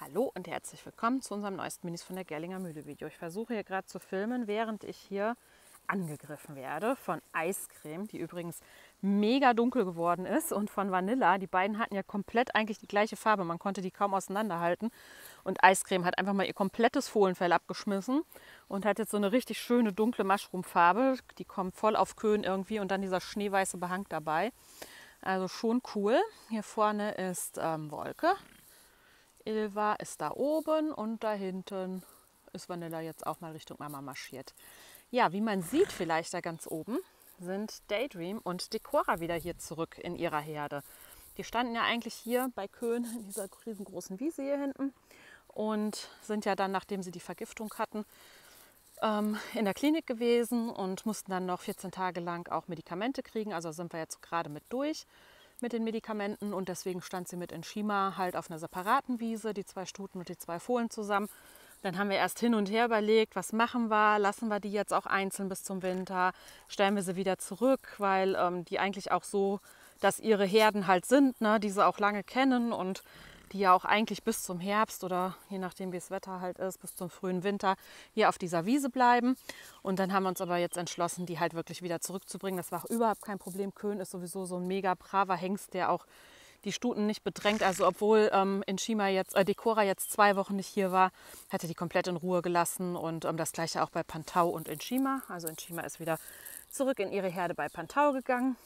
Hallo und herzlich willkommen zu unserem neuesten Minis von der Gerlinger Mühle Video. Ich versuche hier gerade zu filmen, während ich hier angegriffen werde von Eiscreme, die übrigens mega dunkel geworden ist, und von Vanilla. Die beiden hatten ja komplett eigentlich die gleiche Farbe, man konnte die kaum auseinanderhalten. Und Eiscreme hat einfach mal ihr komplettes Fohlenfell abgeschmissen und hat jetzt so eine richtig schöne dunkle Mushroom-Farbe. Die kommt voll auf Köhen irgendwie und dann dieser schneeweiße Behang dabei. Also schon cool. Hier vorne ist Wolke. Ilva ist da oben und da hinten ist Vanilla jetzt auch mal Richtung Mama marschiert. Ja, wie man sieht vielleicht da ganz oben, sind Daydream und Decora wieder hier zurück in ihrer Herde. Die standen ja eigentlich hier bei Köhen in dieser riesengroßen Wiese hier hinten und sind ja dann, nachdem sie die Vergiftung hatten, in der Klinik gewesen und mussten dann noch 14 Tage lang auch Medikamente kriegen. Also sind wir jetzt gerade mit durch mit den Medikamenten und deswegen stand sie mit Enshima halt auf einer separaten Wiese, die 2 Stuten und die 2 Fohlen zusammen. Dann haben wir erst hin und her überlegt, was machen wir, lassen wir die jetzt auch einzeln bis zum Winter, stellen wir sie wieder zurück, weil die eigentlich auch so, dass ihre Herden halt sind, ne, die sie auch lange kennen und die ja auch eigentlich bis zum Herbst oder je nachdem wie das Wetter halt ist, bis zum frühen Winter hier auf dieser Wiese bleiben. Und dann haben wir uns aber jetzt entschlossen, die halt wirklich wieder zurückzubringen. Das war auch überhaupt kein Problem. Köhn ist sowieso so ein mega braver Hengst, der auch die Stuten nicht bedrängt. Also obwohl Decora jetzt 2 Wochen nicht hier war, hat er die komplett in Ruhe gelassen. Und das gleiche auch bei Pantau und Enshima. Also Enshima ist wieder zurück in ihre Herde bei Pantau gegangen.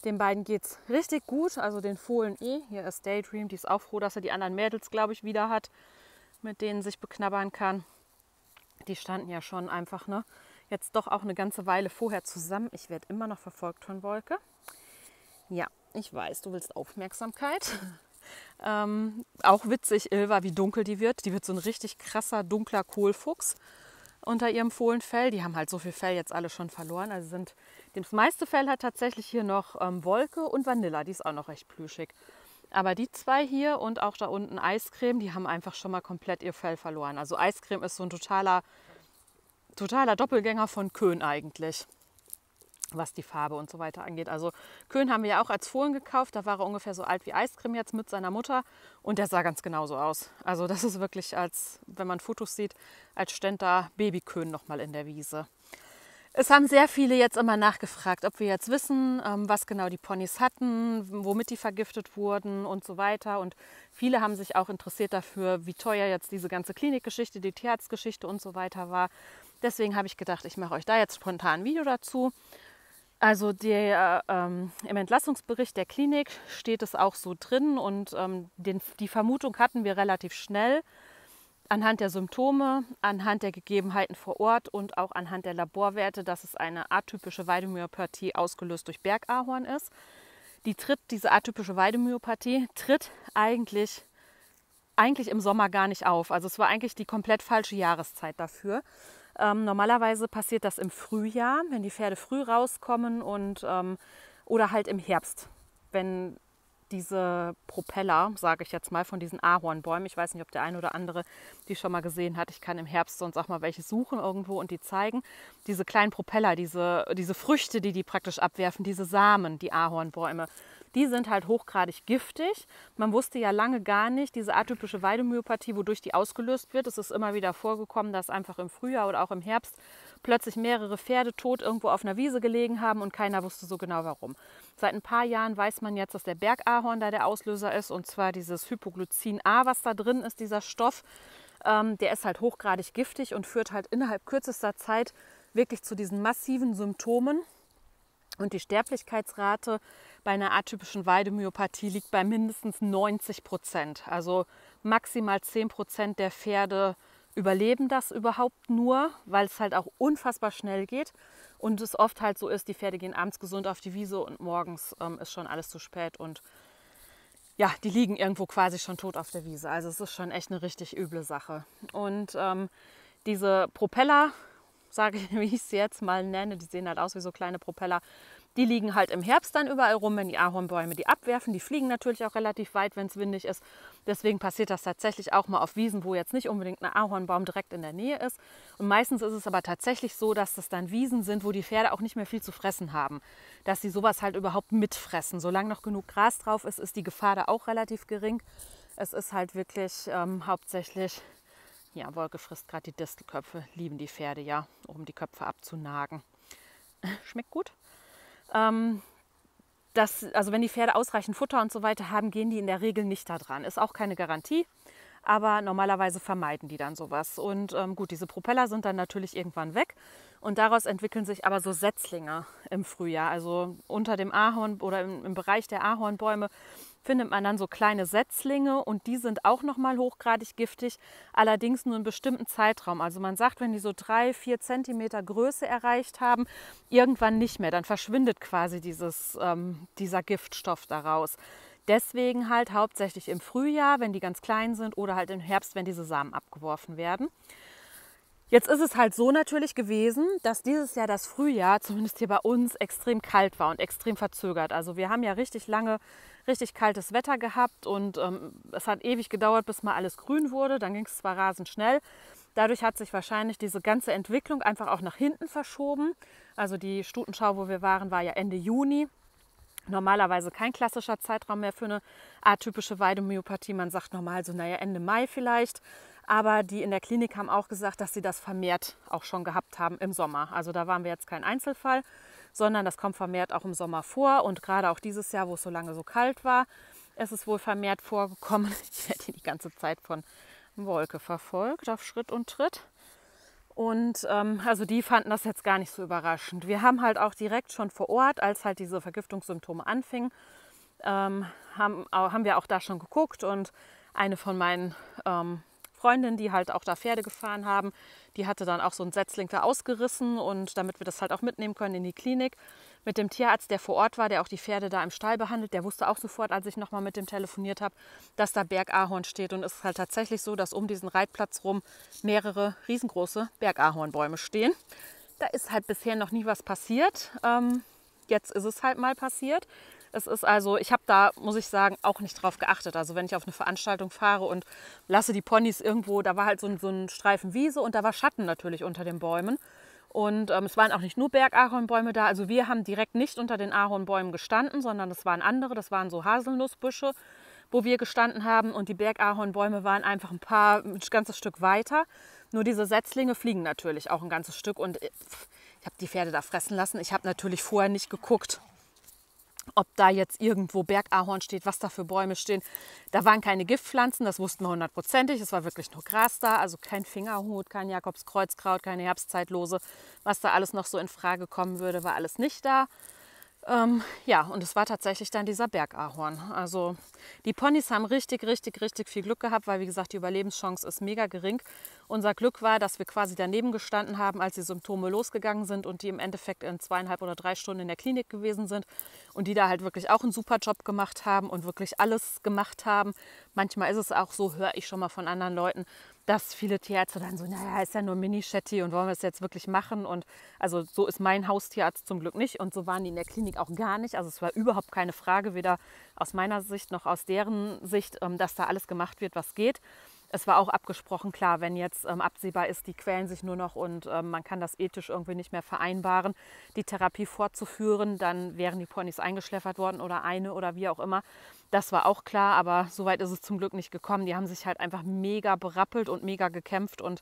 Den beiden geht es richtig gut, also den Fohlen eh. Hier ist Daydream, die ist auch froh, dass er die anderen Mädels, glaube ich, wieder hat, mit denen sich beknabbern kann. Die standen ja schon einfach, ne, jetzt doch auch eine ganze Weile vorher zusammen. Ich werde immer noch verfolgt von Wolke. Ja, ich weiß, du willst Aufmerksamkeit. Auch witzig, Ilva, wie dunkel die wird. Die wird so ein richtig krasser, dunkler Kohlfuchs unter ihrem Fohlenfell. Die haben halt so viel Fell jetzt alle schon verloren. Also das meiste Fell hat tatsächlich hier noch Wolke und Vanilla. Die ist auch noch recht plüschig. Aber die 2 hier und auch da unten Eiscreme, die haben einfach schon mal komplett ihr Fell verloren. Also Eiscreme ist so ein totaler Doppelgänger von Köhn eigentlich, was die Farbe und so weiter angeht. Also Köhn haben wir ja auch als Fohlen gekauft. Da war er ungefähr so alt wie Eiscreme jetzt mit seiner Mutter. Und der sah ganz genauso aus. Also das ist wirklich, als wenn man Fotos sieht, als stände da Babyköhn noch mal in der Wiese. Es haben sehr viele jetzt immer nachgefragt, ob wir jetzt wissen, was genau die Ponys hatten, womit die vergiftet wurden und so weiter. Und viele haben sich auch interessiert dafür, wie teuer jetzt diese ganze Klinikgeschichte, die Tierarztgeschichte und so weiter war. Deswegen habe ich gedacht, ich mache euch da jetzt spontan ein Video dazu. Also im Entlassungsbericht der Klinik steht es auch so drin und die Vermutung hatten wir relativ schnell. Anhand der Symptome, anhand der Gegebenheiten vor Ort und auch anhand der Laborwerte, dass es eine atypische Weidemyopathie ausgelöst durch Bergahorn ist. Diese atypische Weidemyopathie tritt eigentlich im Sommer gar nicht auf. Also es war eigentlich die komplett falsche Jahreszeit dafür. Normalerweise passiert das im Frühjahr, wenn die Pferde früh rauskommen oder halt im Herbst, wenn diese Propeller, sage ich jetzt mal, von diesen Ahornbäumen. Ich weiß nicht, ob der eine oder andere die schon mal gesehen hat. Ich kann im Herbst sonst auch mal welche suchen irgendwo und die zeigen. Diese kleinen Propeller, diese Früchte, die praktisch abwerfen, diese Samen, die Ahornbäume, die sind halt hochgradig giftig. Man wusste ja lange gar nicht, diese atypische Weidemyopathie, wodurch die ausgelöst wird. Es ist immer wieder vorgekommen, dass einfach im Frühjahr oder auch im Herbst plötzlich mehrere Pferde tot irgendwo auf einer Wiese gelegen haben und keiner wusste so genau warum. Seit ein paar Jahren weiß man jetzt, dass der Bergahorn da der Auslöser ist, und zwar dieses Hypoglycin A, was da drin ist, dieser Stoff. Der ist halt hochgradig giftig und führt halt innerhalb kürzester Zeit wirklich zu diesen massiven Symptomen. Und die Sterblichkeitsrate bei einer atypischen Weidemyopathie liegt bei mindestens 90%. Also maximal 10% der Pferde überleben das überhaupt nur, weil es halt auch unfassbar schnell geht. Und es oft halt so ist, die Pferde gehen abends gesund auf die Wiese und morgens ist schon alles zu spät. Und ja, die liegen irgendwo quasi schon tot auf der Wiese. Also es ist schon echt eine richtig üble Sache. Und diese Propeller, sage ich, wie ich sie jetzt mal nenne, die sehen halt aus wie so kleine Propeller, die liegen halt im Herbst dann überall rum, wenn die Ahornbäume die abwerfen. Die fliegen natürlich auch relativ weit, wenn es windig ist. Deswegen passiert das tatsächlich auch mal auf Wiesen, wo jetzt nicht unbedingt ein Ahornbaum direkt in der Nähe ist. Und meistens ist es aber tatsächlich so, dass das dann Wiesen sind, wo die Pferde auch nicht mehr viel zu fressen haben. Dass sie sowas halt überhaupt mitfressen. Solange noch genug Gras drauf ist, ist die Gefahr da auch relativ gering. Es ist halt wirklich hauptsächlich, ja, Wolke frisst gerade die Distelköpfe, lieben die Pferde ja, um die Köpfe abzunagen. Schmeckt gut. Also wenn die Pferde ausreichend Futter und so weiter haben, gehen die in der Regel nicht da dran. Ist auch keine Garantie, aber normalerweise vermeiden die dann sowas. Und gut, diese Propeller sind dann natürlich irgendwann weg und daraus entwickeln sich aber so Setzlinge im Frühjahr. Also unter dem Ahorn oder im Bereich der Ahornbäume findet man dann so kleine Setzlinge und die sind auch nochmal hochgradig giftig, allerdings nur einen bestimmten Zeitraum. Also man sagt, wenn die so 3-4 Zentimeter Größe erreicht haben, irgendwann nicht mehr, dann verschwindet quasi dieser Giftstoff daraus. Deswegen halt hauptsächlich im Frühjahr, wenn die ganz klein sind, oder halt im Herbst, wenn diese Samen abgeworfen werden. Jetzt ist es halt so natürlich gewesen, dass dieses Jahr das Frühjahr, zumindest hier bei uns, extrem kalt war und extrem verzögert. Also wir haben ja richtig lange, richtig kaltes Wetter gehabt und es hat ewig gedauert, bis mal alles grün wurde. Dann ging es zwar rasend schnell. Dadurch hat sich wahrscheinlich diese ganze Entwicklung einfach auch nach hinten verschoben. Also die Stutenschau, wo wir waren, war ja Ende Juni. Normalerweise kein klassischer Zeitraum mehr für eine atypische Weidemyopathie. Man sagt normal so, naja, Ende Mai vielleicht. Aber die in der Klinik haben auch gesagt, dass sie das vermehrt auch schon gehabt haben im Sommer. Also da waren wir jetzt kein Einzelfall, sondern das kommt vermehrt auch im Sommer vor. Und gerade auch dieses Jahr, wo es so lange so kalt war, ist es wohl vermehrt vorgekommen. Ich werde hier die ganze Zeit von Wolke verfolgt auf Schritt und Tritt. Und also die fanden das jetzt gar nicht so überraschend. Wir haben halt auch direkt schon vor Ort, als halt diese Vergiftungssymptome anfingen, haben wir auch da schon geguckt. Und eine von meinen Freundinnen, die halt auch da Pferde gefahren haben, die hatte dann auch so einen Setzling da ausgerissen. Und damit wir das halt auch mitnehmen können in die Klinik, mit dem Tierarzt, der vor Ort war, der auch die Pferde da im Stall behandelt, der wusste auch sofort, als ich nochmal mit dem telefoniert habe, dass da Bergahorn steht. Und es ist halt tatsächlich so, dass um diesen Reitplatz rum mehrere riesengroße Bergahornbäume stehen. Da ist halt bisher noch nie was passiert. Jetzt ist es halt mal passiert. Es ist also, ich habe da, muss ich sagen, auch nicht drauf geachtet. Also wenn ich auf eine Veranstaltung fahre und lasse die Ponys irgendwo, da war halt so ein Streifen Wiese und da war Schatten natürlich unter den Bäumen. Und es waren auch nicht nur Bergahornbäume da. Also wir haben direkt nicht unter den Ahornbäumen gestanden, sondern das waren andere. Das waren so Haselnussbüsche, wo wir gestanden haben. Und die Bergahornbäume waren einfach ein ganzes Stück weiter. Nur diese Setzlinge fliegen natürlich auch ein ganzes Stück. Und ich habe die Pferde da fressen lassen. Ich habe natürlich vorher nicht geguckt, ob da jetzt irgendwo Bergahorn steht, was da für Bäume stehen. Da waren keine Giftpflanzen, das wussten wir hundertprozentig. Es war wirklich nur Gras da, also kein Fingerhut, kein Jakobskreuzkraut, keine Herbstzeitlose. Was da alles noch so in Frage kommen würde, war alles nicht da. Ja, und es war tatsächlich dann dieser Bergahorn. Also die Ponys haben richtig viel Glück gehabt, weil wie gesagt, die Überlebenschance ist mega gering. Unser Glück war, dass wir quasi daneben gestanden haben, als die Symptome losgegangen sind und die im Endeffekt in 2,5 oder 3 Stunden in der Klinik gewesen sind und die da halt wirklich auch einen super Job gemacht haben und wirklich alles gemacht haben. Manchmal ist es auch so, höre ich schon mal von anderen Leuten, dass viele Tierärzte dann so, naja, ist ja nur Mini-Shetty und wollen wir es jetzt wirklich machen? Und also so ist mein Haustierarzt zum Glück nicht und so waren die in der Klinik auch gar nicht. Also es war überhaupt keine Frage, weder aus meiner Sicht noch aus deren Sicht, dass da alles gemacht wird, was geht. Es war auch abgesprochen, klar, wenn jetzt absehbar ist, die quälen sich nur noch und man kann das ethisch irgendwie nicht mehr vereinbaren, die Therapie fortzuführen, dann wären die Ponys eingeschläfert worden oder eine oder wie auch immer. Das war auch klar, aber so weit ist es zum Glück nicht gekommen. Die haben sich halt einfach mega berappelt und mega gekämpft und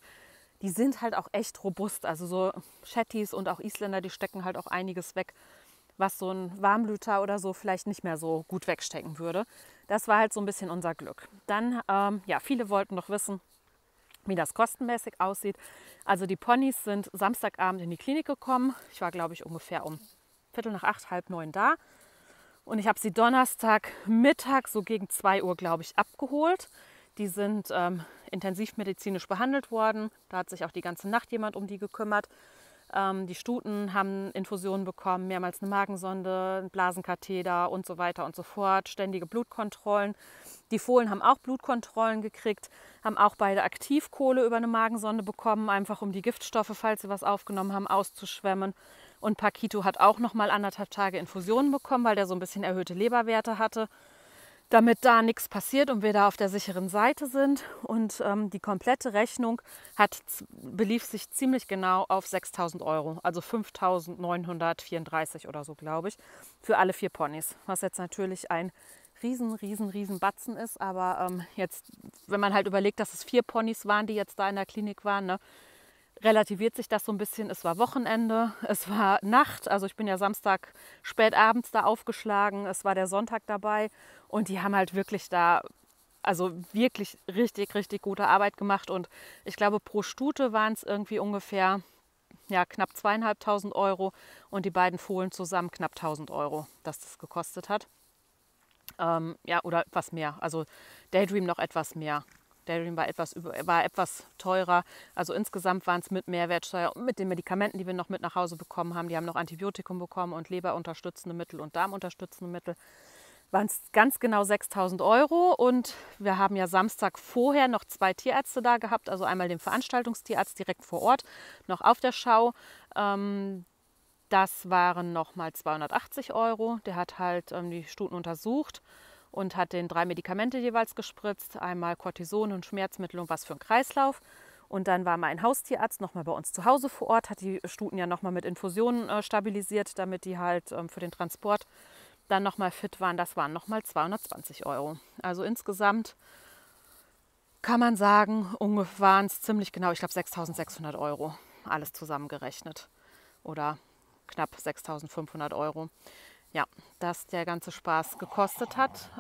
die sind halt auch echt robust. Also so Shetties und auch Isländer, die stecken halt auch einiges weg, was so ein Warmblüter oder so vielleicht nicht mehr so gut wegstecken würde. Das war halt so ein bisschen unser Glück. Dann, ja, viele wollten noch wissen, wie das kostenmäßig aussieht. Also die Ponys sind Samstagabend in die Klinik gekommen. Ich war, glaube ich, ungefähr um 7:45, 8:30 da. Und ich habe sie Donnerstagmittag so gegen 2 Uhr, glaube ich, abgeholt. Die sind intensivmedizinisch behandelt worden. Da hat sich auch die ganze Nacht jemand um die gekümmert. Die Stuten haben Infusionen bekommen, mehrmals eine Magensonde, einen Blasenkatheter und so weiter und so fort, ständige Blutkontrollen. Die Fohlen haben auch Blutkontrollen gekriegt, haben auch beide Aktivkohle über eine Magensonde bekommen, einfach um die Giftstoffe, falls sie was aufgenommen haben, auszuschwemmen. Und Pakito hat auch noch mal 1,5 Tage Infusionen bekommen, weil der so ein bisschen erhöhte Leberwerte hatte, damit da nichts passiert und wir da auf der sicheren Seite sind. Und die komplette Rechnung belief sich ziemlich genau auf 6.000 Euro, also 5.934 oder so, glaube ich, für alle 4 Ponys. Was jetzt natürlich ein riesen Batzen ist. Aber jetzt, wenn man halt überlegt, dass es 4 Ponys waren, die jetzt da in der Klinik waren, ne, relativiert sich das so ein bisschen. Es war Wochenende, es war Nacht. Also ich bin ja Samstag spät abends da aufgeschlagen. Es war der Sonntag dabei. Und die haben halt wirklich da, also wirklich richtig gute Arbeit gemacht. Und ich glaube, pro Stute waren es irgendwie ungefähr ja, knapp 2.500 Euro und die beiden Fohlen zusammen knapp 1.000 Euro, dass das gekostet hat. Ja, oder etwas mehr. Also Daydream noch etwas mehr. Daydream war etwas teurer. Also insgesamt waren es mit Mehrwertsteuer und mit den Medikamenten, die wir noch mit nach Hause bekommen haben. Die haben noch Antibiotikum bekommen und leberunterstützende Mittel und darmunterstützende Mittel. Waren es ganz genau 6.000 Euro. Und wir haben ja Samstag vorher noch 2 Tierärzte da gehabt. Also einmal den Veranstaltungstierarzt direkt vor Ort, noch auf der Schau. Das waren nochmal 280 Euro. Der hat halt die Stuten untersucht und hat den 3 Medikamente jeweils gespritzt. Einmal Cortison und Schmerzmittel und was für einen Kreislauf. Und dann war mein Haustierarzt nochmal bei uns zu Hause vor Ort, hat die Stuten ja nochmal mit Infusionen stabilisiert, damit die halt für den Transport dann nochmal fit waren. Das waren nochmal 220 Euro. Also insgesamt kann man sagen, ungefähr waren es ziemlich genau, ich glaube 6.600 Euro, alles zusammengerechnet. Oder knapp 6.500 Euro. Ja, dass der ganze Spaß gekostet hat,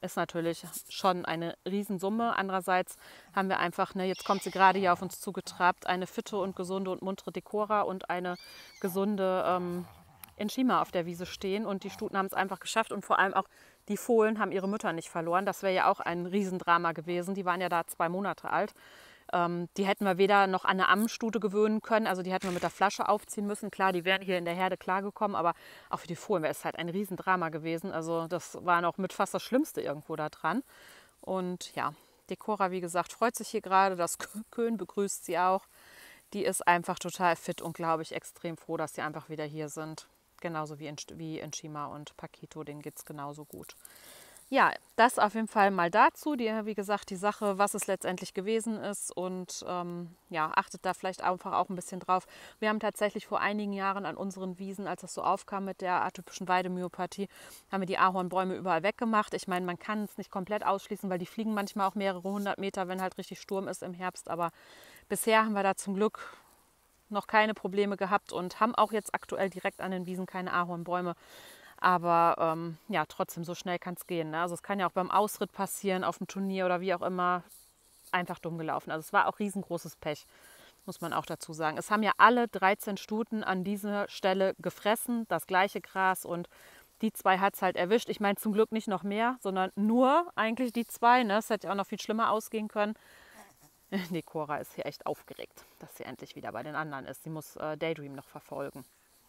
ist natürlich schon eine Riesensumme. Andererseits haben wir einfach, ne, jetzt kommt sie gerade hier auf uns zugetrabt, eine fitte und gesunde und muntere Decora und eine gesunde Enshima auf der Wiese stehen. Und die Stuten haben es einfach geschafft und vor allem auch die Fohlen haben ihre Mütter nicht verloren. Das wäre ja auch ein Riesendrama gewesen. Die waren ja da 2 Monate alt. Die hätten wir weder noch an eine Ammenstute gewöhnen können, also die hätten wir mit der Flasche aufziehen müssen. Klar, die wären hier in der Herde klargekommen, aber auch für die Fohlen wäre es halt ein Riesendrama gewesen. Also das war noch mit fast das Schlimmste irgendwo da dran. Und ja, Decora, wie gesagt, freut sich hier gerade. Das Köhn begrüßt sie auch. Die ist einfach total fit und, glaube ich, extrem froh, dass sie einfach wieder hier sind. Genauso wie Enshima und Paquito, denen geht es genauso gut. Ja, das auf jeden Fall mal dazu. Wie gesagt, die Sache, was es letztendlich gewesen ist. Und ja, achtet da vielleicht einfach auch ein bisschen drauf. Wir haben tatsächlich vor einigen Jahren an unseren Wiesen, als das so aufkam mit der atypischen Weidemyopathie, haben wir die Ahornbäume überall weggemacht. Ich meine, man kann es nicht komplett ausschließen, weil die fliegen manchmal auch mehrere 100 Meter, wenn halt richtig Sturm ist im Herbst. Aber bisher haben wir da zum Glück noch keine Probleme gehabt und haben auch jetzt aktuell direkt an den Wiesen keine Ahornbäume. Aber ja, trotzdem, so schnell kann es gehen. Ne? Also es kann ja auch beim Ausritt passieren, auf dem Turnier oder wie auch immer. Einfach dumm gelaufen. Also es war auch riesengroßes Pech, muss man auch dazu sagen. Es haben ja alle 13 Stuten an dieser Stelle gefressen, das gleiche Gras, und die 2 hat es halt erwischt. Ich meine zum Glück nicht noch mehr, sondern nur eigentlich die 2. Ne? Es hätte ja auch noch viel schlimmer ausgehen können. Die Cora ist hier echt aufgeregt, dass sie endlich wieder bei den anderen ist. Sie muss Daydream noch verfolgen,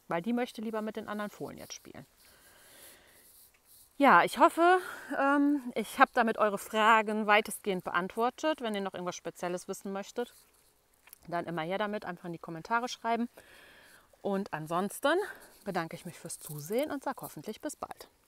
weil die möchte lieber mit den anderen Fohlen jetzt spielen. Ja, ich hoffe, ich habe damit eure Fragen weitestgehend beantwortet. Wenn ihr noch irgendwas Spezielles wissen möchtet, dann immer her damit, einfach in die Kommentare schreiben. Und ansonsten bedanke ich mich fürs Zusehen und sage hoffentlich bis bald.